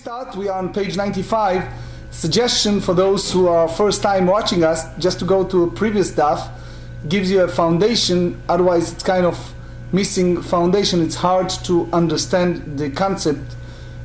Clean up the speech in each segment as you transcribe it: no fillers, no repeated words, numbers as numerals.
start, we are on page 95. Suggestion for those who are first time watching us, just to go to a previous daf, gives you a foundation, otherwise it's kind of missing foundation. It's hard to understand the concept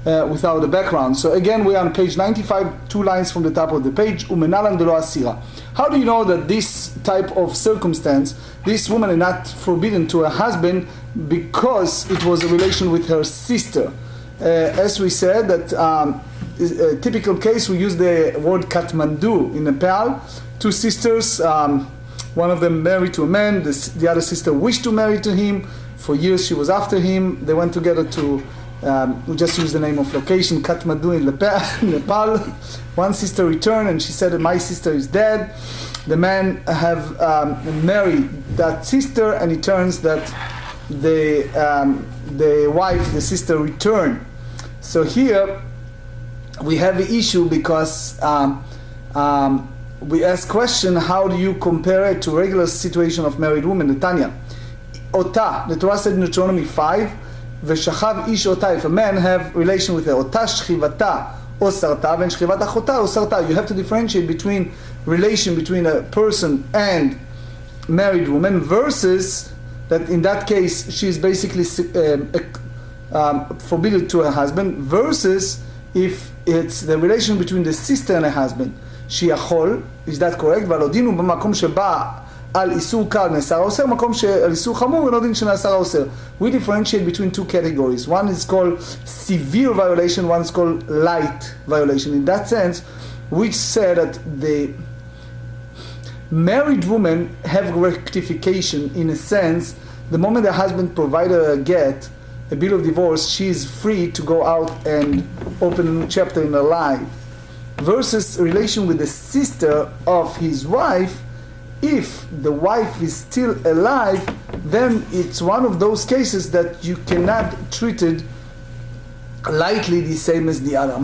without a background. So again, we are on page 95, 2 lines from the top of the page. Umenalan de lo asira. How do you know that this type of circumstance, this woman is not forbidden to her husband because it was a relation with her sister? As we said, that a typical case, we use the word Katmandu in Nepal. 2 sisters, one of them married to a man, the other sister wished to marry to him. For years she was after him. They went together to, we just use the name of location, Katmandu in Nepal. One sister returned and she said that my sister is dead. The man have married that sister, and it turns that the wife, the sister, returned. So here we have an issue because we ask question, how do you compare it to regular situation of married women? The Tanya, Ota, the Torah said in Deuteronomy 5, Veshachav ish ota, if a man have relation with her, Ota shchivata o sarta, and shchivat achota o sarta. You have to differentiate between relation between a person and married woman versus that in that case she is basically forbidden to her husband, versus if it's the relation between the sister and her husband. שיכול, is that correct? ועל הודינו במקום שבא על איסור קל נאסר האוסר, מקום שעל איסור חמור אין הודין שנאסר האוסר. We differentiate between 2 categories. One is called severe violation, one is called light violation. In that sense, which said that the married women have rectification in a sense. The moment the husband provided a get, a bill of divorce, she is free to go out and open a new chapter in her life. Versus relation with the sister of his wife, if the wife is still alive, then it's one of those cases that you cannot treat it lightly the same as the other.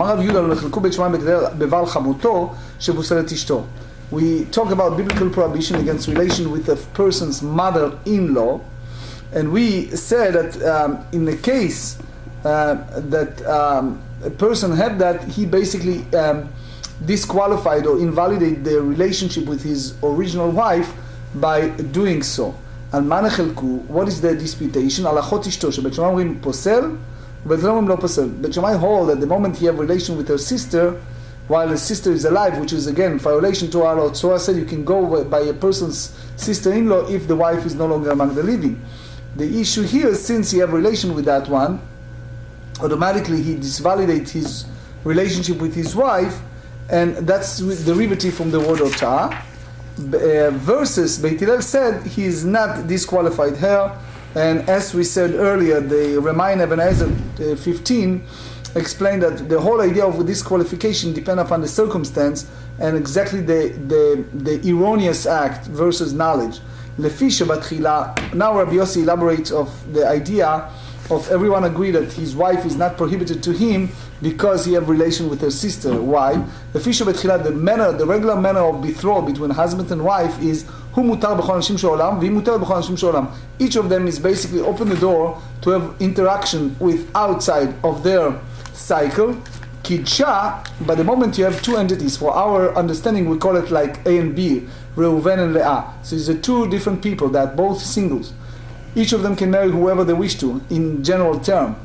We talk about biblical prohibition against relation with a person's mother-in-law, and we said that in the case that a person had that, he basically disqualified or invalidated the relationship with his original wife by doing so. על מה נחלקו? What is the disputation? על אחות אשתו, שבית שמאי אומרים פוסל, ובית שמאי אומרים לא פוסל. בית שמאי hold at the moment he have relation with her sister, while the sister is alive, which is again violation to our law. So I said you can go by a person's sister-in-law if the wife is no longer among the living. The issue here is since he have relation with that one, automatically he disvalidates his relationship with his wife, and that's the derivative from the word ota. Versus Beit Hillel said he is not disqualified her, and as we said earlier, the Remain Ebenezer 15 explained that the whole idea of disqualification depends upon the circumstance and exactly the erroneous act versus knowledge. Lefi shebatchila. Now Rabbi Yossi elaborates of the idea of everyone agree that his wife is not prohibited to him because he have relation with her sister. Why? Lefi shebatchila, the regular manner of betrothal between husband and wife is hu mutar b'chol נשים she'olam v'hi mutar b'chol נשים she'olam. Each of them is basically open the door to have interaction with outside of their cycle. Kidsha, but the moment you have 2 entities, for our understanding we call it like A and B, Reuven and Leah. So it's 2 different people that both singles. Each of them can marry whoever they wish to, in general term.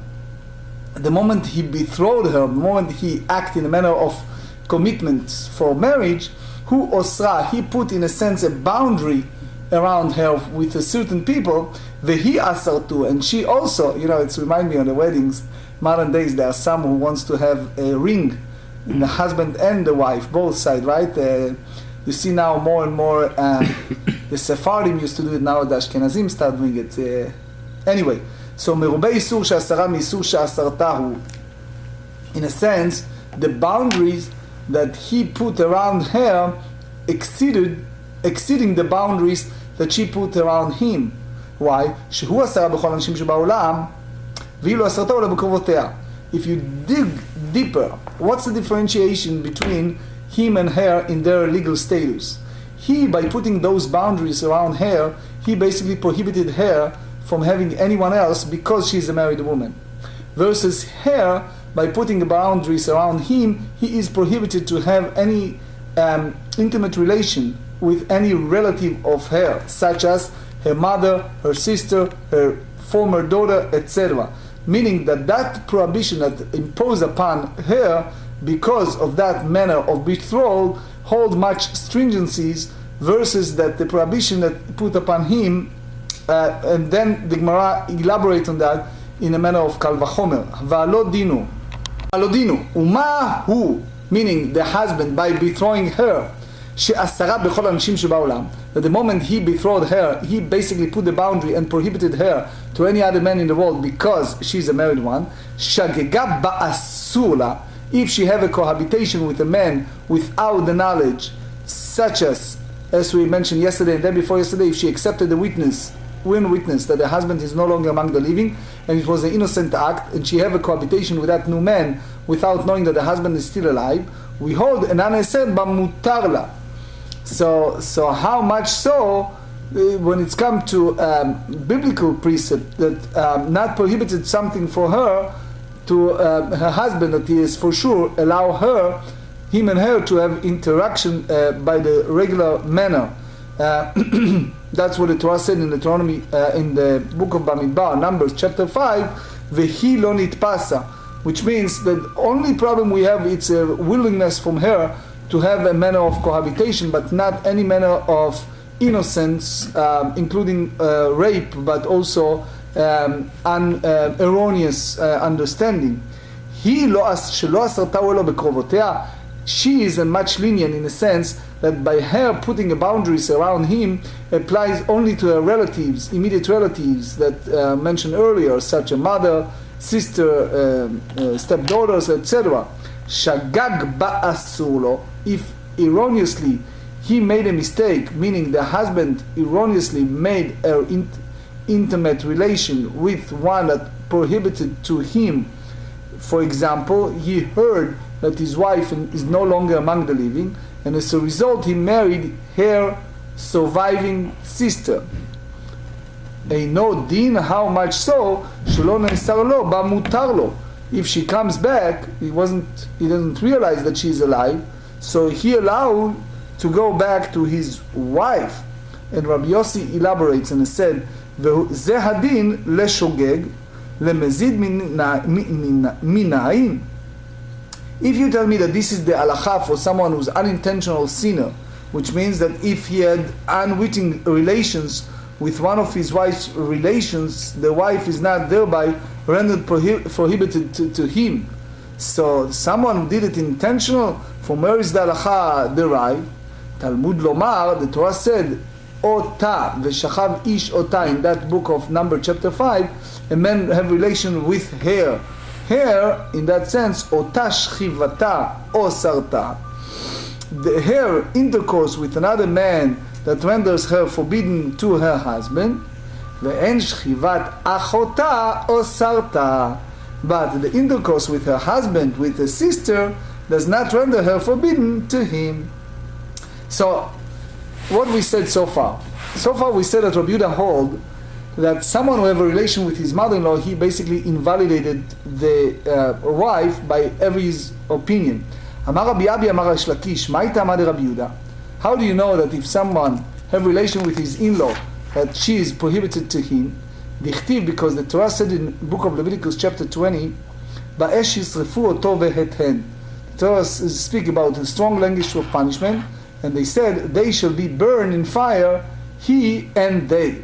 The moment he betrothed her, the moment he acted in a manner of commitment for marriage, hu osra, he put in a sense a boundary around her with a certain people, vehi asartu, and she also, it's remind me on the weddings, modern days, there are some who wants to have a ring in the husband and the wife, both sides, right? You see now more and more, the Sephardim used to do it, now the Ashkenazim start doing it. Anyway, so מרובה איסור שעשרה מאיסור שעשרתה הוא. In a sense, the boundaries that he put around her exceeding the boundaries that she put around him. Why? שהוא עשרה בכל הנשים שבעולם, ואילו עשרתה עולה בקרובותיה. If you dig deeper, what's the differentiation between him and her in their legal status? He, by putting those boundaries around her, he basically prohibited her from having anyone else because she's a married woman. Versus her, by putting boundaries around him, he is prohibited to have any intimate relation with any relative of her, such as her mother, her sister, her former daughter, etc. Meaning that prohibition that imposed upon her because of that manner of betrothal hold much stringencies versus that the prohibition that put upon him, and then the Gemara elaborates on that in a manner of kal vachomer. V'alo dinu, umahu, meaning the husband by betrothing her, she'asara b'chol נשים שבעולם, that the moment he betrothed her, he basically put the boundary and prohibited her to any other man in the world because she's a married one. Shagega ba'asur la, if she have a cohabitation with a man without the knowledge, such as we mentioned yesterday and then before yesterday, if she accepted the witness that the husband is no longer among the living, and it was an innocent act, and she have a cohabitation with that new man without knowing that the husband is still alive, we hold an anesed bamutarla. So how much so when it's come to biblical precept that not prohibited something for her to her husband, that he is for sure allow him and her to have interaction by the regular manner. That's what the Torah said in Deuteronomy, in the book of Bamidbar, Numbers chapter 5, Vehi lo nitpasa, which means that only problem we have, it's a willingness from her to have a manner of cohabitation, but not any manner of innocence, including rape, but also erroneous understanding. She is much lenient in the sense that by her putting a boundaries around him applies only to her relatives, immediate relatives that mentioned earlier, such a mother, sister, stepdaughters, etc. Shagag ba'asulo, if erroneously he made a mistake, meaning the husband erroneously made an intimate relation with one that prohibited to him. For example, he heard that his wife is no longer among the living, and as a result he married her surviving sister. Eino din, how much so, shelo ne'sar lo ba mutar lo. If she comes back, he doesn't realize that she is alive, so he allowed to go back to his wife. And Rabbi Yossi elaborates and said, "Ze hadin leshogeg lemezid minayin." If you tell me that this is the halacha for someone who's unintentional sinner, which means that if he had unwitting relations with one of his wife's relations, the wife is not thereby rendered prohibited to him. So someone who did it intentional, from where is the halacha derived? Talmud lomar, the Torah said, Ota v'shachav ish ota, in that book of Number chapter 5, a man have relation with her. Her, in that sense, ota shchivata o sarta. Her intercourse with another man that renders her forbidden to her husband. Ve'en shchivat achota o sarta. But the intercourse with her husband, with her sister, does not render her forbidden to him. So, what we said so far? So far we said that Rabbi Yehuda hold that someone who have a relation with his mother-in-law, he basically invalidated the wife by every his opinion. Amar Rabbi Abi, Amar Reish Lakish, Ma'ita Amar Rabbi Yehuda. How do you know that if someone have relation with his in-law, that she is prohibited to him? Dichtiv, because the Torah said in the book of Leviticus chapter 20, Ba'esh yisrefu oto veheten. The Torah speak about a strong language of punishment, and they said, they shall be burned in fire, he and they.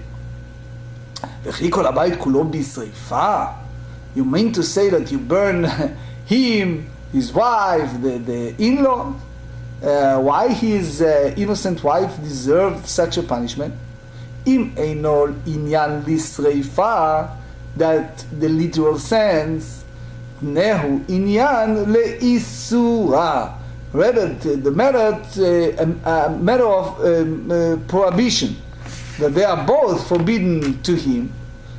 You mean to say that you burn him, his wife, the in-law? Why his innocent wife deserved such a punishment? Im einol inyan lisreifa, that the literal sense, nehu inyan leisura, rather the matter of prohibition, that they are both forbidden to him.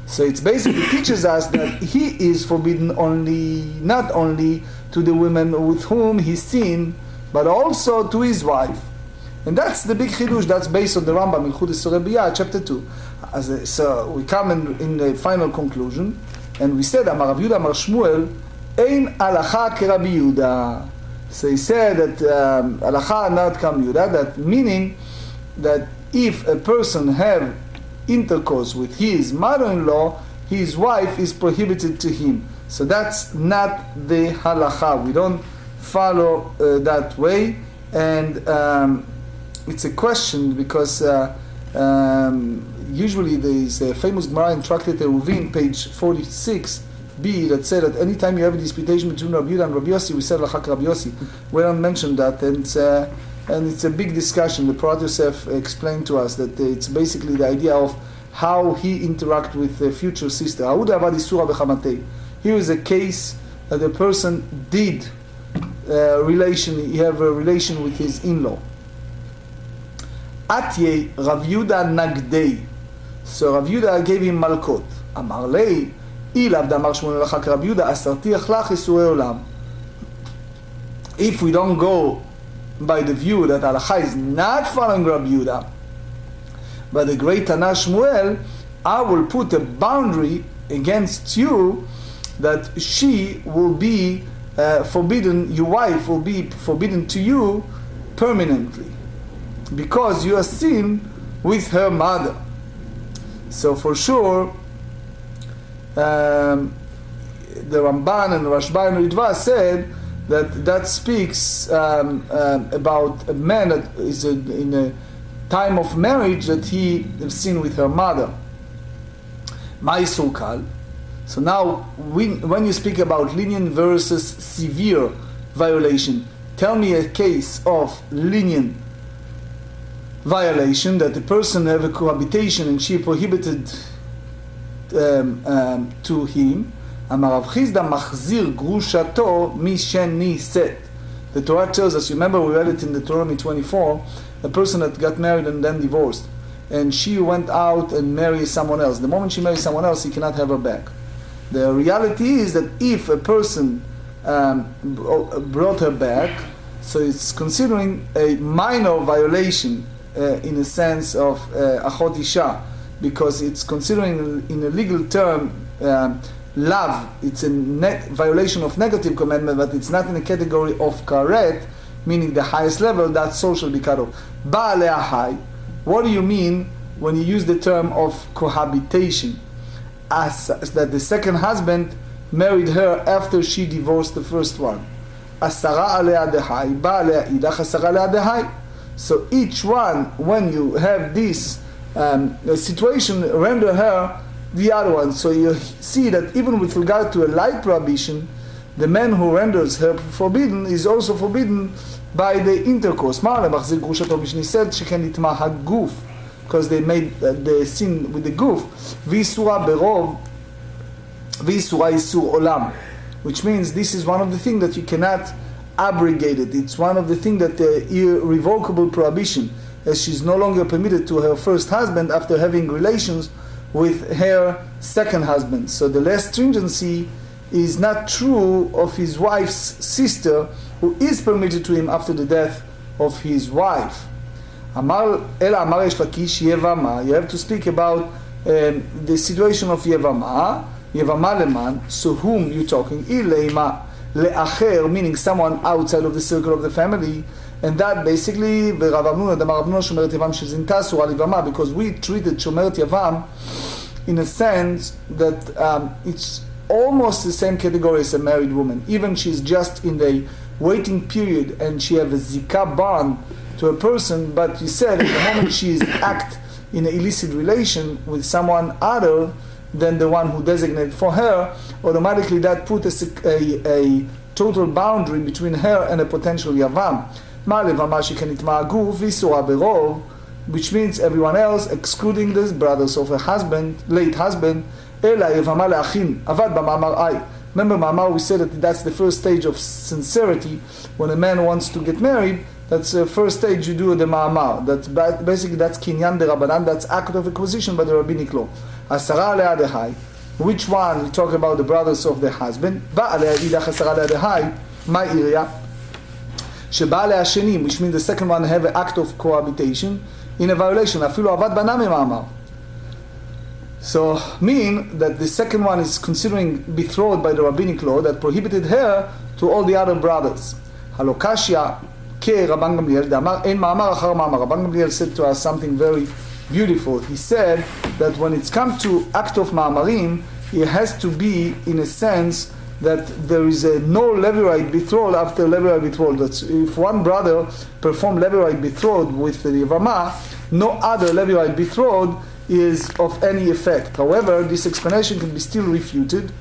So it basically teaches us that he is forbidden not only to the women with whom he sinned, but also to his wife. And that's the big chidush. That's based on the Rambam in Chudis Rebiyah, chapter 2. So we come in the final conclusion, and we said, Amar Rav Yehuda Amar Shmuel, Ein halacha keRabbi Yehuda. So he said that halacha not kam Yehuda, that meaning that if a person have intercourse with his mother-in-law, his wife is prohibited to him. So that's not the halacha. We don't follow that way, and it's a question because usually there is a famous Gemara in Tractate Yevamot, page 46b, that said that anytime you have a disputation between Rabbi Yehuda and Rabbi Yossi, we said Lachak Rabbi Yossi. We don't mention that, and it's a big discussion. The Prat Yosef explained to us that it's basically the idea of how he interact with the future sister. Here is a case that a person did he have a relation with his in-law. Atye Rav Yehuda nagdei. So Rav Yehuda gave him malkot. Amar lei, ilav damar shmona lachak Rav Yehuda asartiach lach isurei olam. If we don't go by the view that halacha is not following Rav Yehuda, but the great Tana Shmuel, I will put a boundary against you that she will be forbidden, your wife will be forbidden to you permanently, because you are seen with her mother. So for sure, the Ramban and Rashba and Ritva said that speaks about a man that is in a time of marriage that he is seen with her mother. Ma'isukal. So now, when you speak about lenient versus severe violation, tell me a case of lenient violation that the person have a cohabitation and she prohibited to him. Amar Rav Chizda machzir grushato misheni set. The Torah tells us, remember we read it in Deuteronomy 24, a person that got married and then divorced, and she went out and married someone else. The moment she marries someone else, he cannot have her back. The reality is that if a person brought her back, so it's considering a minor violation in a sense of achot isha, because it's considering in a legal term love. It's a violation of negative commandment, but it's not in the category of karet, meaning the highest level. That soul shall be cut off. Ba'alei ahai. What do you mean when you use the term of cohabitation? As that the second husband married her after she divorced the first one. Asara alea dehai, ba'alea idach asara alea dehai. So each one, when you have this situation, render her the other one. So you see that even with regard to a light prohibition, the man who renders her forbidden is also forbidden by the intercourse. He said she can itma haguf, because they made the sin with the guf. V'isura berov, v'isura isur olam, which means this is one of the things that you cannot abrogate it. It's one of the things that irrevocable prohibition, as she's no longer permitted to her first husband after having relations with her second husband. So the less stringency is not true of his wife's sister, who is permitted to him after the death of his wife. Amar ela amar yesh lakish yevama. You have to speak about the situation of yevama leman. So whom you talking? Ileima leacher, meaning someone outside of the circle of the family. And that basically, because we treated Shomeret Yavam in a sense that it's almost the same category as a married woman. Even she's just in the waiting period and she have a zika bond to a person, but you said at the moment she is act in an illicit relation with someone other than the one who designated for her, automatically that put a total boundary between her and a potential Yavam. Which means everyone else, excluding the brothers of a husband, late husband. Remember, Ma'amar, we said that that's the first stage of sincerity. When a man wants to get married, that's the first stage you do the Ma'amar. That's basically that's Kinyan de Rabbanan, that's act of acquisition by the rabbinic law. Asara alea dehai. Which one? We talk about the brothers of the husband. Ba'alea idach asara alea dehai. My area. Sheba'alea shenim, which means the second one have an act of cohabitation in a violation. Afilu avad banami Ma'amar. So, mean that the second one is considering betrothed by the rabbinic law that prohibited her to all the other brothers. Halokashia ke Rabban Gamliel damar en ma'amar achar ma'amar. Rabban Gamliel said to us something very beautiful. He said that when it's come to act of ma'amarim, it has to be in a sense that there is no Levirate betrothal after Levirate betrothal. That's if one brother performed Levirate betrothal with the Yevamah, no other Levirate betrothal is of any effect. However, this explanation can be still refuted,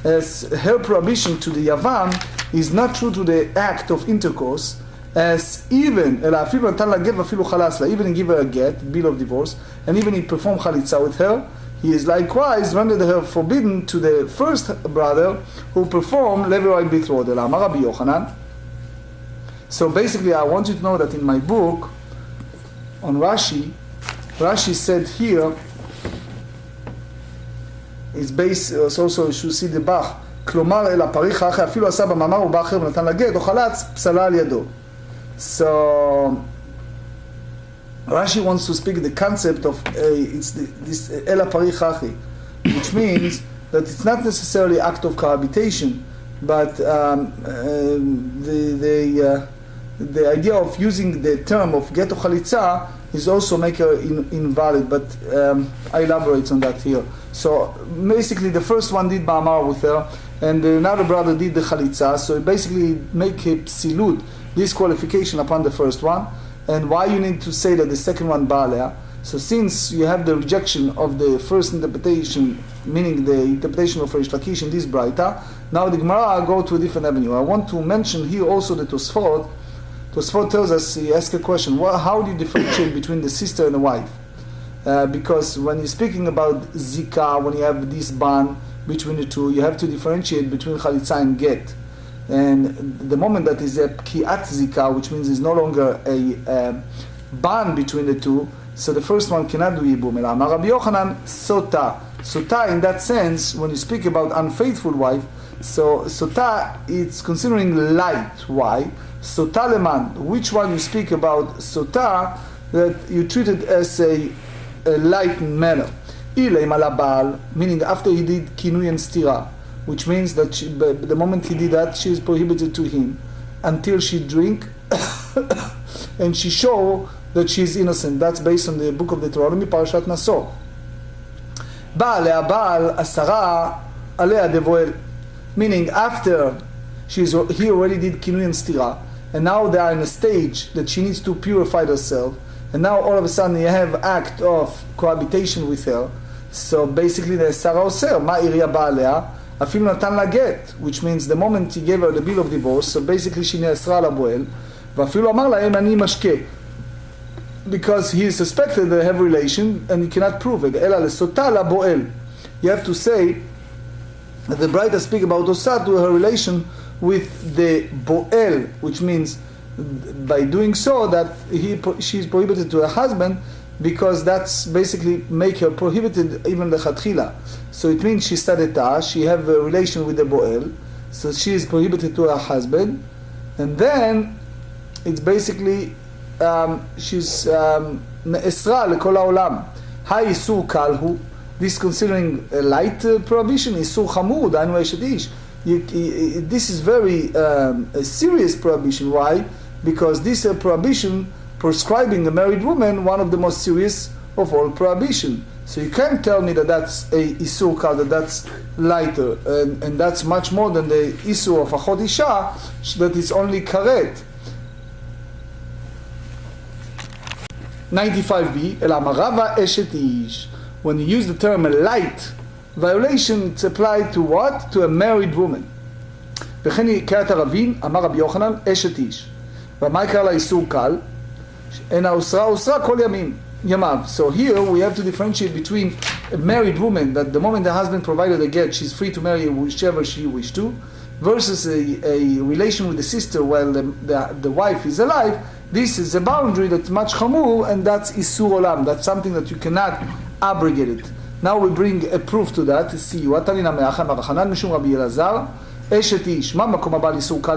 as her prohibition to the Yavam is not true to the act of intercourse, as even even he give her a get, bill of divorce, and even he performed וחליצה with her, he is likewise rendered her forbidden to the first brother who performed Levirate betrothal. Amar Rabbi Yochanan. So basically, I want you to know that in my book on Rashi said here is based also you should see the Bach. כלומר אל הפריך אחרי אפילו עשה במאמר ובא אחר ונתן לגט או חלץ פסלה על ידו. So Rashi wants to speak the concept of this el parich hachi, which means that it's not necessarily act of cohabitation, but the idea of using the term of get or וחליצה is also make her invalid. But I elaborate on that here. So basically, the first one did ma'amar with her, and another brother did the וחליצה. So basically, make a psilut, disqualification upon the first one. And why you need to say that the second one ba'aleh? So since you have the rejection of the first interpretation, meaning the interpretation of Reish Lakish in this Braita, now the Gemarrah go to a different avenue. I want to mention here also the Tosfot. Tosfot tells us, he asks a question, how do you differentiate between the sister and the wife? Because when you're speaking about zika, when you have this ban between the two, you have to differentiate between וחליצה and get. And the moment that is a ki'at zika, which means is no longer a ban between the two, so the first one cannot do ייבום. אלא אמר רבי יוחנן סוטה. Sota in that sense, when you speak about unfaithful wife, so sota it's considering light. Why? Sota leman, which one you speak about sota, that you treat it as a light manner. Ilaim ala baal, meaning after he did kinui and stira, which means that the moment he did that, she is prohibited to him until she drink and she show that she is innocent. That's based on the book of Deuteronomy, Parashat Naso. Ba'alea Baal Asara Alea Devoel, meaning after he already did kinui and stira, and now they are in a stage that she needs to purify herself, and now all of a sudden you have act of cohabitation with her. So basically the Asara Oser, Ma Iria Ba'alea, אפילו נתן לה גט, which means the moment he gave her the bill of divorce, so basically she נאסרה לבועל, ואפילו אמר להם אני משקה, because he is suspected they have relation and he cannot prove it. אלא לסוטה לבועל. You have to say that the Braita speak about osat to her relation with the bo'el, which means by doing so that she is prohibited to her husband, because that's basically make her prohibited even lechatchila. So it means she sadeta, she have a relation with the bo'el, so she is prohibited to her husband, and then it's basically she's ne'esra lekol ha'olam. Ha-isur kalhu, this considering a light prohibition, isur chamur, da'anu eshet ish. This is very a serious prohibition. Why? Because this prohibition prescribing a married woman, one of the most serious of all prohibition. So you can't tell me that that's a isur kal, that that's lighter, and that's much more than the isur of achot isha, that is only karet. 95b, el amarava eshet ish. When you use the term a light violation, it's applied to what? To a married woman. וכן קראת הרבין, אמר רבי יוחנן, אשת איש. ומה יקרא לה איסור קל? אינה אוסרה כל ימיו. So here we have to differentiate between a married woman, that the moment the husband provided a get, she's free to marry whichever she wishes to, versus a relation with the sister while the wife is alive. This is a boundary that's much chamur, and that's isur olam. That's something that you cannot abrogate it. Now we bring a proof to that. See, Watanina me'acham archanan mishum Rabbi Elazar eshet ish. Ma makom haba isur kal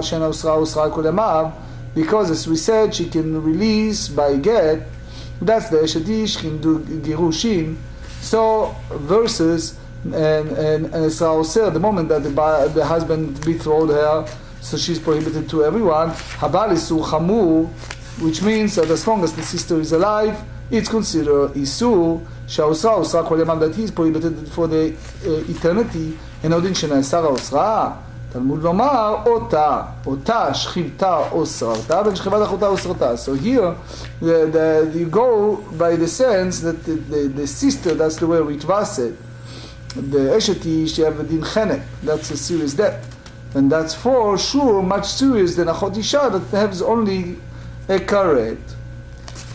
she'ena usra kol yamav. Because as we said, she can release by get. That's the eshet ish, can do girushin, So versus and at the moment that the husband betrothed her, so she's prohibited to everyone. Habal isur chamur, which means that as long as the sister is alive, it's considered isur. Shausra usra kol yamam, that he is prohibited for the eternity. And odin shenasara usra. Talmud lomar ota shchivta osrarta ben shchivat achota osrarta. So here you go by the sense that the sister, that's the way Ritva said, the esheti she have a din chenek, that's a serious death, and that's for sure much serious than a achot isha that has only a karet.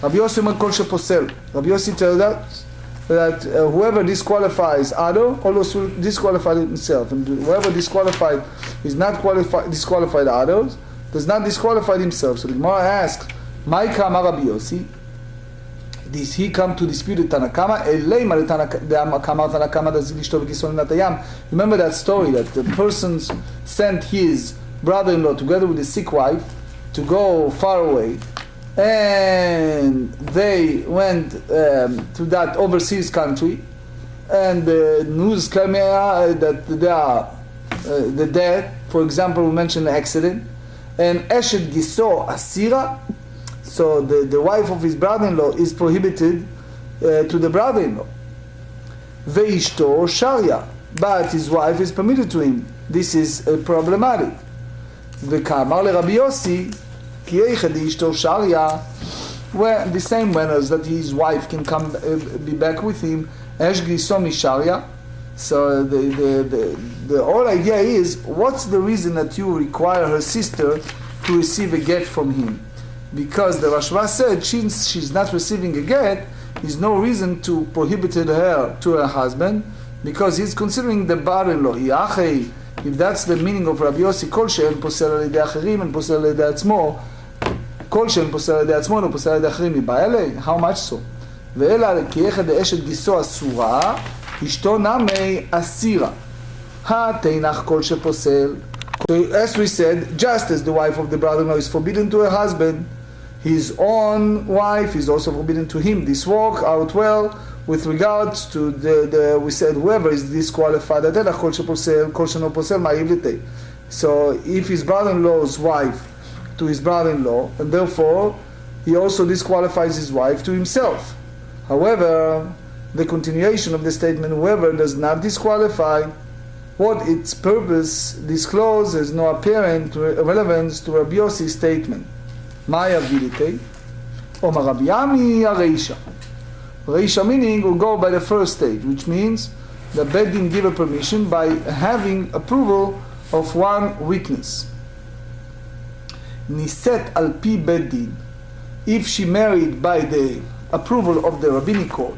Rabbi Yossi omer kol sheposel. Rabbi Yossi tells us that whoever disqualifies other also disqualified himself, and whoever disqualified is not disqualified others does not disqualify himself. So the Gemara asks, "My Kama Rabbi Yossi, did he come to dispute the Tanakama? Remember that story that the person sent his brother-in-law together with his sick wife to go far away, and they went to that overseas country, and the news came that they are the dead. For example, we mentioned the accident, and Eshet Giso Asira, so the wife of his brother-in-law is prohibited to the brother-in-law. Veishto Sharia, but his wife is permitted to him. This is problematic. Vekamar le Rabbi Yossi, where the same manners that his wife can come be back with him. So the whole idea is, what's the reason that you require her sister to receive a get from him? Because the Rashba said since she's not receiving a get, there's no reason to prohibit her to her husband, because he's considering the brother-in-law. If that's the meaning of Rabbi Yossi, kol she'en posel al yedei acherim and posel al yedei atzmo, kol she'en posel al yedei atzmo and posel al yedei acherim, ibayale, how much so? Ve'ela ki echad eshet giso asura, ishto namei asira. Ha teinach kol she'posel. So as we said, just as the wife of the brother-in-law is forbidden to her husband, his own wife is also forbidden to him. This work out well with regards to we said whoever is disqualified. So if his brother-in-law's wife to his brother-in-law, and therefore he also disqualifies his wife to himself. However, the continuation of the statement, whoever does not disqualify, what its purpose discloses no apparent relevance to Rabbi Yossi's statement. Maya vidite, Omar Rabbi Yami Reisha. Reisha meaning will go by the first stage, which means the Beit Din give a permission by having approval of one witness. Niset al pi Beit Din, if she married by the approval of the rabbinic court,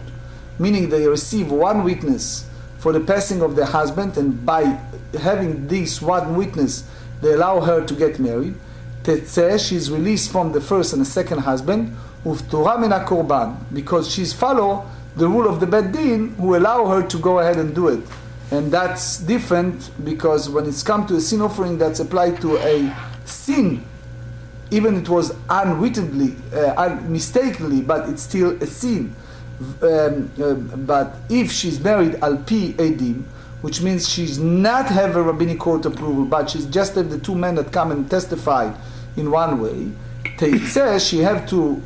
meaning they receive one witness for the passing of their husband, and by having this one witness, they allow her to get married. Tetzeh, she's released from the first and the second husband, uftura min hakorban, because she's follow the rule of the Beit Din, who allow her to go ahead and do it. And that's different, because when it's come to a sin offering that's applied to a sin, even it was unwittingly, mistakenly, but it's still a sin. But if she's married al pi edim, which means she's not have a rabbinic court approval, but she's just have the two men that come and testify in one way, teitzeh, she have to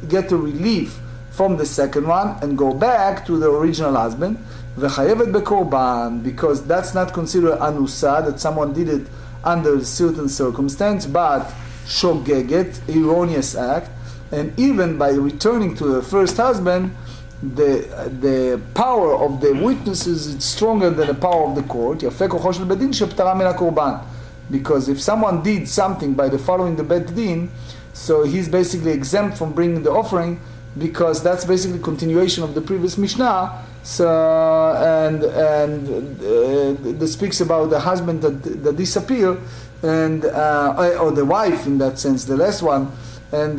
get a relief from the second one and go back to the original husband, v'chayevet bekorban, because that's not considered anusa, that someone did it under a certain circumstance, but shogeget, erroneous act. And even by returning to the first husband, the power of the witnesses is stronger than the power of the court. Because if someone did something by the following the Beit Din, so he's basically exempt from bringing the offering, because that's basically continuation of the previous Mishnah. So and that speaks about the husband that disappear, and or the wife in that sense, the last one. And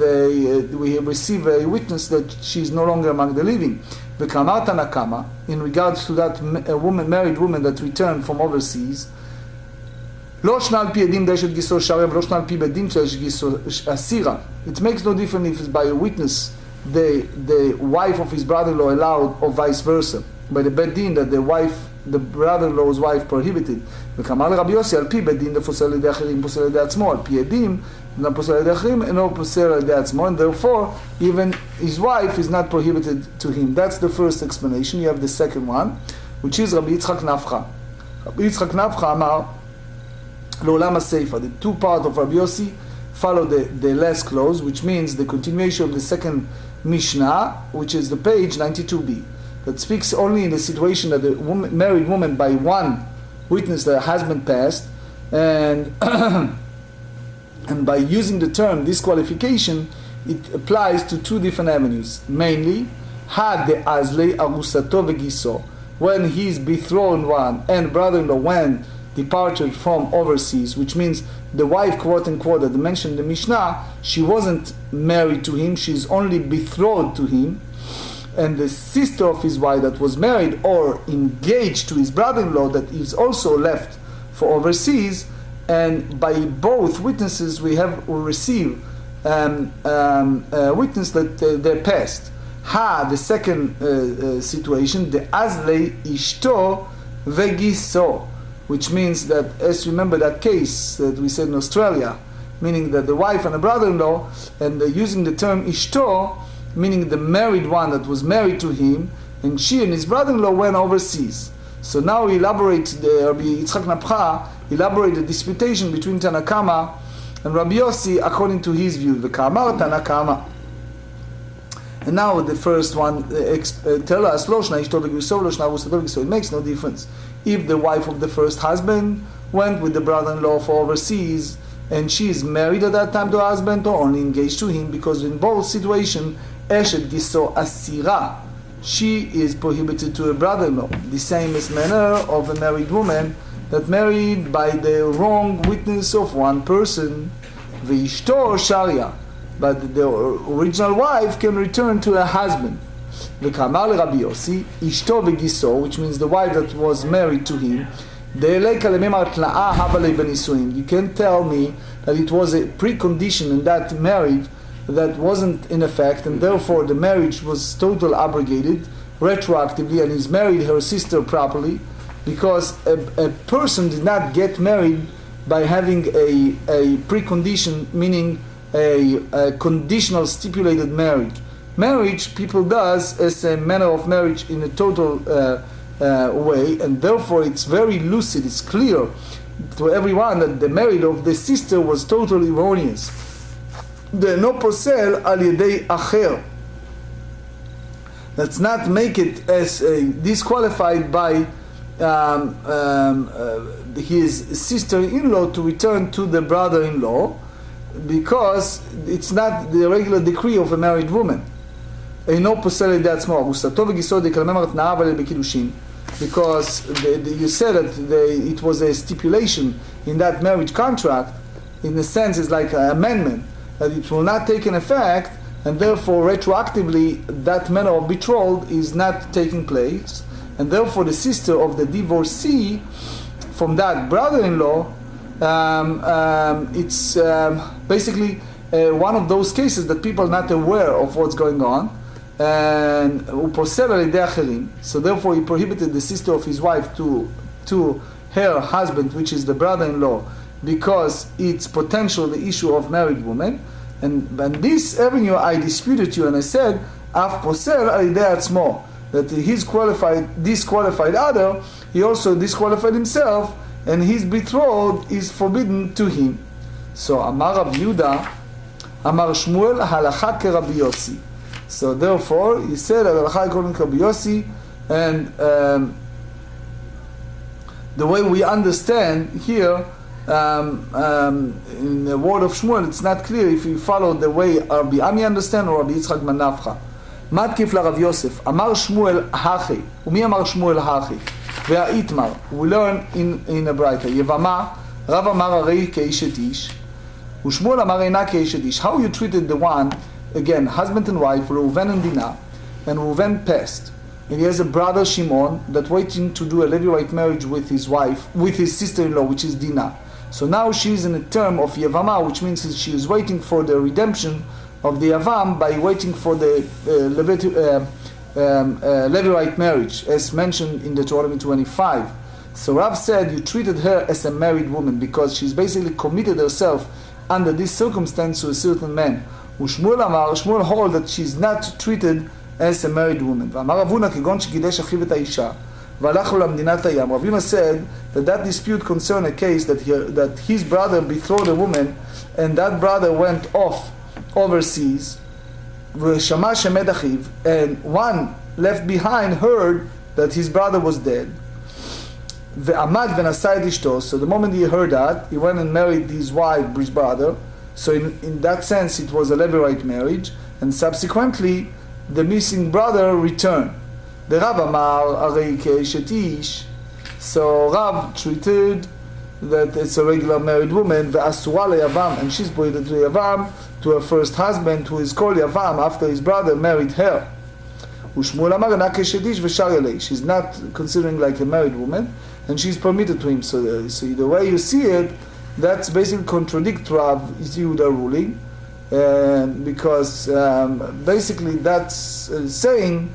we receive a witness that she is no longer among the living. V'kamar Tanakama, in regards to that married woman that returned from overseas, lo shna al pi edim d'eshet giso sharia v'lo shna al pi bedin d'eshet giso asira. It makes no difference if it's by a witness the wife of his brother-in-law allowed, or vice versa, by the bed din that the brother-in-law's wife prohibited. וקאמר לרבי יוסי, על פי בית דין דפוסל על ידי אחרים, פוסל על ידי עצמו, על פי עדים, אינו פוסל על ידי אחרים, אינו פוסל על ידי עצמו, and therefore, even his wife is not prohibited to him. That's the first explanation. You have the second one, which is רבי יצחק נפחא. רבי יצחק נפחא אמר, לעולם הסיפא, the two parts of Rabbi Yossi follow the last clause, which means the continuation of the second Mishnah, which is the page 92b, that speaks only in the situation that the married woman by one witness that her husband passed, and and by using the term disqualification, it applies to two different avenues. Mainly, had the azlei arusato vegiso, when his betrothed one and brother-in-law when departed from overseas, which means the wife, quote unquote, that mentioned in the Mishnah, she wasn't married to him, she's only betrothed to him, and the sister of his wife that was married or engaged to his brother-in-law that is also left for overseas, and by both witnesses we receive witness that they're passed. The second situation, the azlei ishto vegiso, which means that, as you remember that case that we said in Australia, meaning that the wife and the brother-in-law, and using the term ishto, meaning the married one that was married to him, and she and his brother-in-law went overseas. So now he elaborates, Rabbi Yitzchak Napcha elaborate the disputation between Tanakama and Rabbi Yossi according to his view. V'ka'amar Tanakama. And now the first one tell us, Lo shna ishto v'giso, lo shna arusato v'giso. It makes no difference. If the wife of the first husband went with the brother-in-law for overseas, and she is married at that time to her husband, or only engaged to him, because in both situations, Eshet Giso Asira, she is prohibited to her brother-in-law. The same as manner of a married woman that married by the wrong witness of one person, V'ishto Sharia, but the original wife can return to her husband. V'kamar Rabbi Yossi, Ishto V'giso, which means the wife that was married to him, you can't tell me that it was a precondition in that marriage that wasn't in effect, and therefore the marriage was totally abrogated retroactively, and he's married her sister properly, because a person did not get married by having a precondition, meaning a conditional stipulated marriage. Marriage people does as a manner of marriage in a total way, and therefore it's very lucid, it's clear to everyone that the marriage of the sister was totally erroneous. The no posel al yedei acher. Let's not make it as disqualified by his sister-in-law to return to the brother-in-law, because it's not the regular decree of a married woman. אינו פוסל לידי עצמו, ארוסתו וגיסו דקלמם התנאה אבל בקידושין, because you said that it was a stipulation in that marriage contract, in a sense it's like an amendment, that it will not take an effect, and therefore retroactively that manner of betrothal is not taking place, and therefore the sister of the divorcee from that brother-in-law, it's basically one of those cases that people are not aware of what's going on, and so therefore he prohibited the sister of his wife to her husband, which is the brother-in-law, because it's potential the issue of married woman, and this avenue I disputed you, and I said af posel al yedei atzmo, that his disqualified other, he also disqualified himself, and his betrothed is forbidden to him. So Amar Rav Yehuda, Amar Shmuel halacha keRabbi Yossi. So therefore, he said halacha according to Rabbi Yossi, and the way we understand here, in the word of Shmuel, it's not clear if you follow the way Rabbi Ami understand or Rabbi Yitzchak Manafcha. מתקיף לרב יוסף, אמר שמואל הכי, ומי אמר שמואל הכי? והאיתמר, we learn in a brighter, יבמה, רב אמר הרי כאשת איש, ושמואל אמר אינה כאשת איש. How you treated the one, again, husband and wife, Reuven and Dinah, and Reuven passed, and he has a brother Shimon that waiting to do a Levirate marriage with his wife, with his sister-in-law, which is Dinah. So now she is in a term of Yevama, which means she is waiting for the redemption of the Yavam by waiting for the Levirate marriage, as mentioned in Deuteronomy 25. So Rav said you treated her as a married woman because she's basically committed herself under this circumstance to a certain man. Shmuel hold that she's not treated as a married woman. Rav Yuna said that dispute concerned a case that his brother betrothed a woman and that brother went off overseas, and one left behind heard that his brother was dead. So the moment he heard that, he went and married his wife, his brother. So in that sense it was a Levirate marriage, and subsequently the missing brother returned. The Rav Amar Arei Ke'eshetish. So Rav treated that it's a regular married woman, ve'asura le'yavam, and she's prohibited to Yavam, to her first husband, who is called Yavam after his brother married her. U'shmuel Amar ena ke'eshetish v'shar elei. She's not considering like a married woman, and she's permitted to him. So the way you see it, that's basically contradict Rav Yehuda ruling, because basically that's saying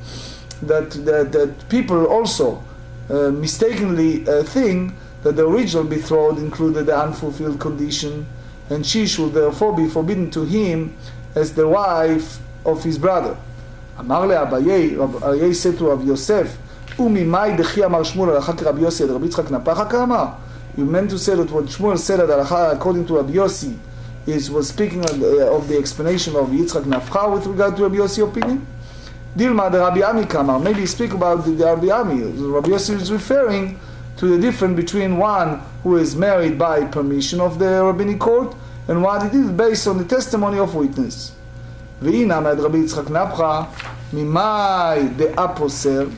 that people also mistakenly think that the original betrothed included the unfulfilled condition, and she should therefore be forbidden to him as the wife of his brother. Amar le Abaye said to Rav Yosef, Umimai dechi amar Shmuel alachak Rabbi Yossi Rabbi Yitzchak napach amar. You meant to say that what Shmuel said at Halacha according to Rabbi Yossi was speaking of the explanation of Yitzchak Nafcha with regard to Rabbi Yossi's opinion? Dilma the Rabbi Ami Kamar. Maybe speak about the Rabbi Ami. Rabbi Yossi is referring to the difference between one who is married by permission of the rabbinic court and one that is based on the testimony of witness. Ve'ina med Rabbi Yitzchak Nafcha mimai de aposer.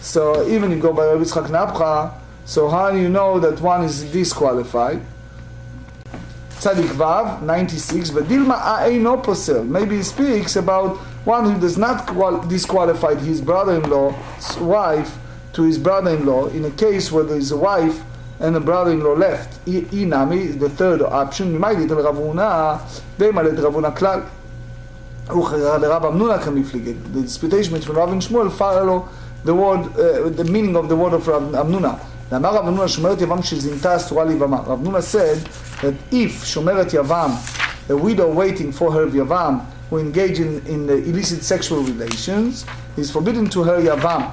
So even you go by Rabbi Yitzchak Nafcha, so how do you know that one is disqualified? Tzadik Vav 96. V'dilma a'eino poser. Maybe he speaks about one who does not disqualify his brother-in-law's wife to his brother-in-law in a case where there is a wife and a brother-in-law left. Inami is the third option. The disputation between Rav and Shmuel follow the word, the meaning of the word of Rav Amnuna. Rav Amnuna said that if Shomeret Yavam, a widow waiting for her Yavam, who engage in illicit sexual relations, is forbidden to her Yavam.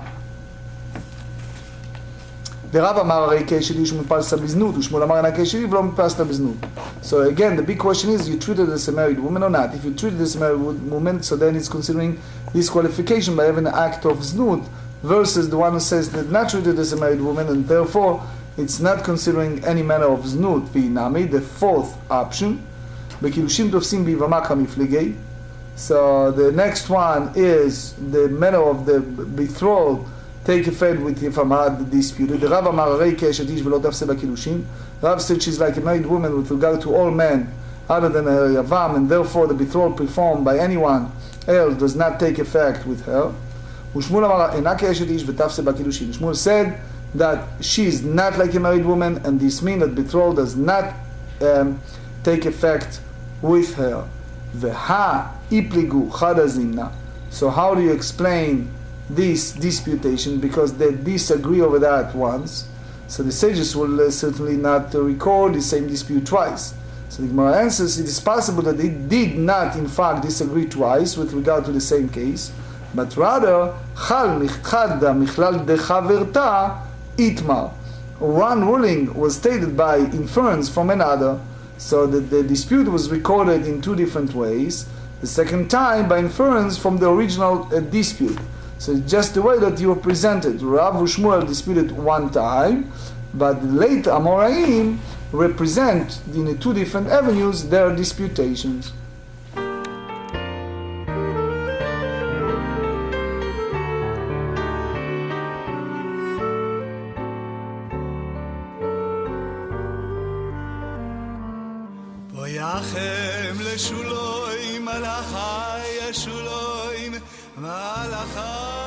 So again, the big question is, you treat it as a married woman or not? If you treat it as a married woman, so then it's considering disqualification by having an act of znut, versus the one who says that not treated as a married woman, and therefore it's not considering any manner of znut. V'inami, the fourth option. So the next one is the manner of the betrothal take effect with Yevamot the disputed. The Rav Amar Arei Ke'eshetish v'lo tafse b'kiddushin. Rav said she's like a married woman with regard to all men other than her Yavam, and therefore the betrothal performed by anyone else does not take effect with her. U'shmuel Amar ena ke'eshetish v'tafse b'kiddushin. Shmuel said that she is not like a married woman, and this means that betrothal does not take effect with her. V'ha ipligu chadazimna. So how do you explain this disputation? Because they disagree over that once, so the sages will certainly not record the same dispute twice. So the Gemara answers, it is possible that they did not in fact disagree twice with regard to the same case, but rather chal michadda michlal de chaverta itmar. One ruling was stated by inference from another, so that the dispute was recorded in two different ways. The second time by inference from the original dispute. So it's just the way that you were presented. Rav Shmuel disputed one time, but the late Amoraim represent in the two different avenues their disputations. לשולוים מלאכי השולוים מלאכי